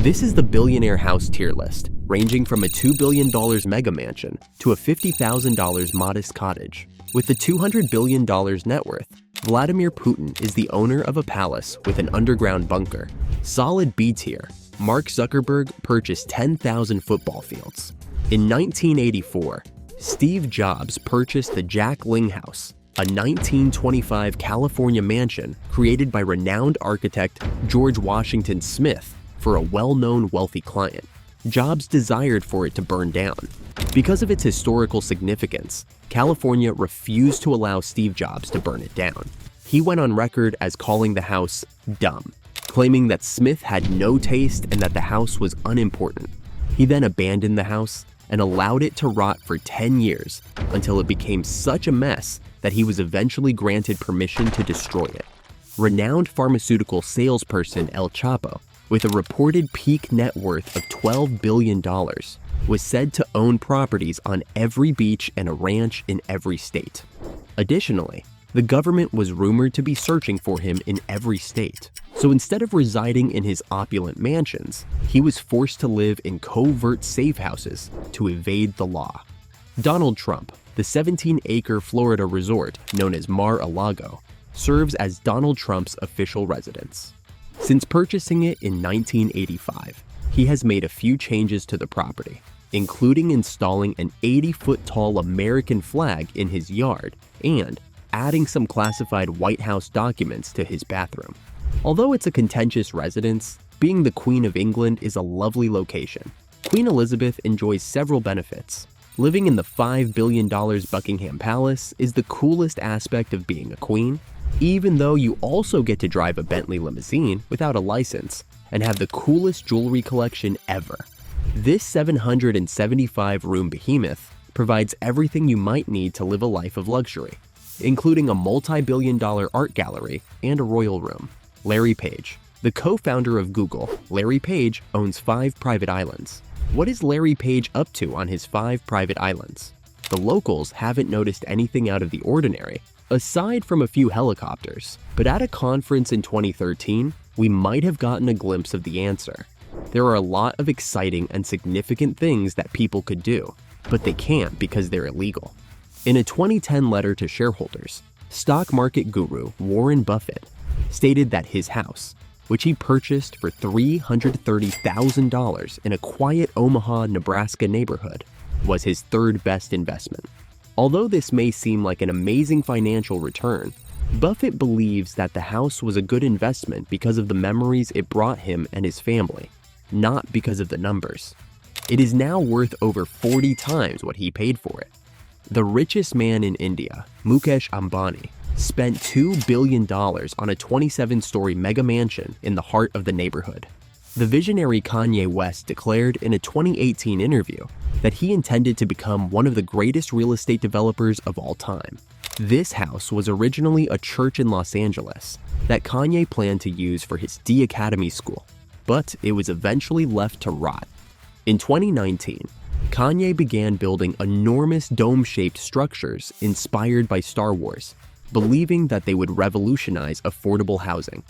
This is the billionaire house tier list, ranging from a $2 billion mega mansion to a $50,000 modest cottage. With the $200 billion net worth, Vladimir Putin is the owner of a palace with an underground bunker. Solid B tier, Mark Zuckerberg purchased 10,000 football fields. In 1984, Steve Jobs purchased the Jack Ling House, a 1925 California mansion created by renowned architect George Washington Smith for a well-known wealthy client. Jobs desired for it to burn down. Because of its historical significance, California refused to allow Steve Jobs to burn it down. He went on record as calling the house dumb, claiming that Smith had no taste and that the house was unimportant. He then abandoned the house and allowed it to rot for 10 years until it became such a mess that he was eventually granted permission to destroy it. Renowned pharmaceutical salesperson El Chapo, with a reported peak net worth of $12 billion, was said to own properties on every beach and a ranch in every state. Additionally, the government was rumored to be searching for him in every state. So instead of residing in his opulent mansions, he was forced to live in covert safe houses to evade the law. Donald Trump, the 17-acre Florida resort known as Mar-a-Lago, serves as Donald Trump's official residence. Since purchasing it in 1985, he has made a few changes to the property, including installing an 80-foot-tall American flag in his yard and adding some classified White House documents to his bathroom. Although it's a contentious residence, being the Queen of England is a lovely location. Queen Elizabeth enjoys several benefits. Living in the $5 billion Buckingham Palace is the coolest aspect of being a queen, even though you also get to drive a Bentley limousine without a license and have the coolest jewelry collection ever. This 775-room behemoth provides everything you might need to live a life of luxury, including a multi-billion-dollar art gallery and a royal room. Larry Page, the co-founder of Google, Larry Page owns 5 private islands. What is Larry Page up to on his 5 private islands? The locals haven't noticed anything out of the ordinary, aside from a few helicopters. But at a conference in 2013, we might have gotten a glimpse of the answer. There are a lot of exciting and significant things that people could do, but they can't because they're illegal. In a 2010 letter to shareholders, stock market guru Warren Buffett stated that his house, which he purchased for $330,000 in a quiet Omaha, Nebraska neighborhood, was his third best investment. Although this may seem like an amazing financial return, Buffett believes that the house was a good investment because of the memories it brought him and his family, not because of the numbers. It is now worth over 40 times what he paid for it. The richest man in India, Mukesh Ambani, spent $2 billion on a 27-story mega mansion in the heart of the neighborhood. The visionary Kanye West declared in a 2018 interview that he intended to become one of the greatest real estate developers of all time. This house was originally a church in Los Angeles that Kanye planned to use for his D Academy school, but it was eventually left to rot. In 2019, Kanye began building enormous dome-shaped structures inspired by Star Wars, believing that they would revolutionize affordable housing.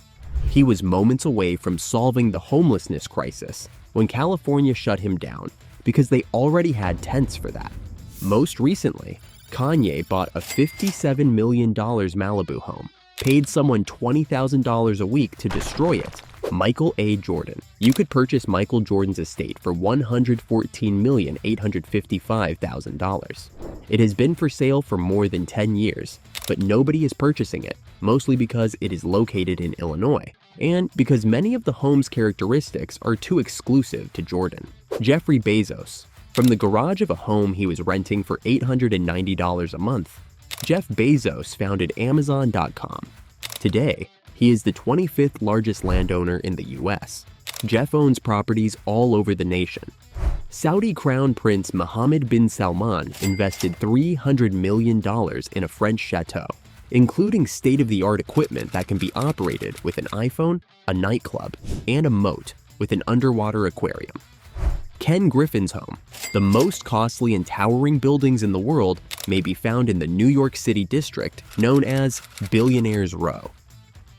He was moments away from solving the homelessness crisis when California shut him down because they already had tents for that. Most recently, Kanye bought a $57 million Malibu home, paid someone $20,000 a week to destroy it. Michael A. Jordan. You could purchase Michael Jordan's estate for $114,855,000. It has been for sale for more than 10 years, but nobody is purchasing it, mostly because it is located in Illinois, and because many of the home's characteristics are too exclusive to Jordan. Jeffrey Bezos. From the garage of a home he was renting for $890 a month, Jeff Bezos founded Amazon.com. Today, he is the 25th largest landowner in the US. Jeff owns properties all over the nation. Saudi Crown Prince Mohammed Bin Salman invested $300 million in a French chateau, including state-of-the-art equipment that can be operated with an iPhone, a nightclub, and a moat with an underwater aquarium. Ken Griffin's home, the most costly and towering buildings in the world, may be found in the New York City district known as Billionaire's Row.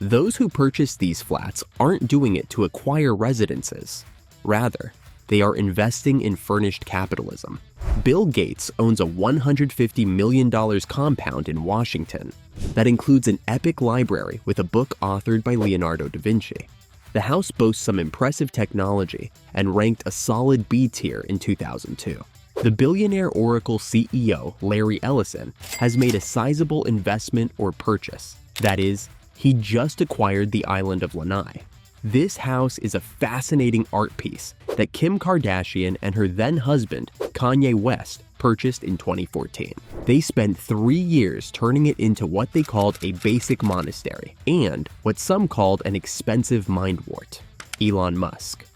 Those who purchase these flats aren't doing it to acquire residences. Rather, they are investing in furnished capitalism. Bill Gates owns a $150 million compound in Washington that includes an epic library with a book authored by Leonardo da Vinci. The house boasts some impressive technology and ranked a solid B tier in 2002. The billionaire Oracle CEO, Larry Ellison, has made a sizable investment or purchase. That is, he just acquired the island of Lanai. This house is a fascinating art piece that Kim Kardashian and her then-husband, Kanye West, purchased in 2014. They spent 3 years turning it into what they called a basic monastery and what some called an expensive mind wart. Elon Musk.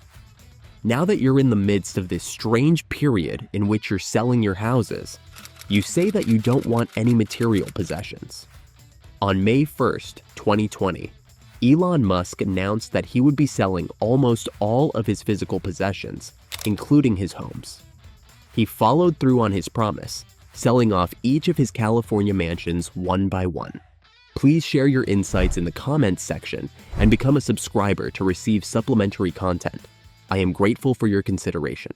Now that you're in the midst of this strange period in which you're selling your houses, you say that you don't want any material possessions. On May 1st, 2020, Elon Musk announced that he would be selling almost all of his physical possessions, including his homes. He followed through on his promise, selling off each of his California mansions one by one. Please share your insights in the comments section and become a subscriber to receive supplementary content. I am grateful for your consideration.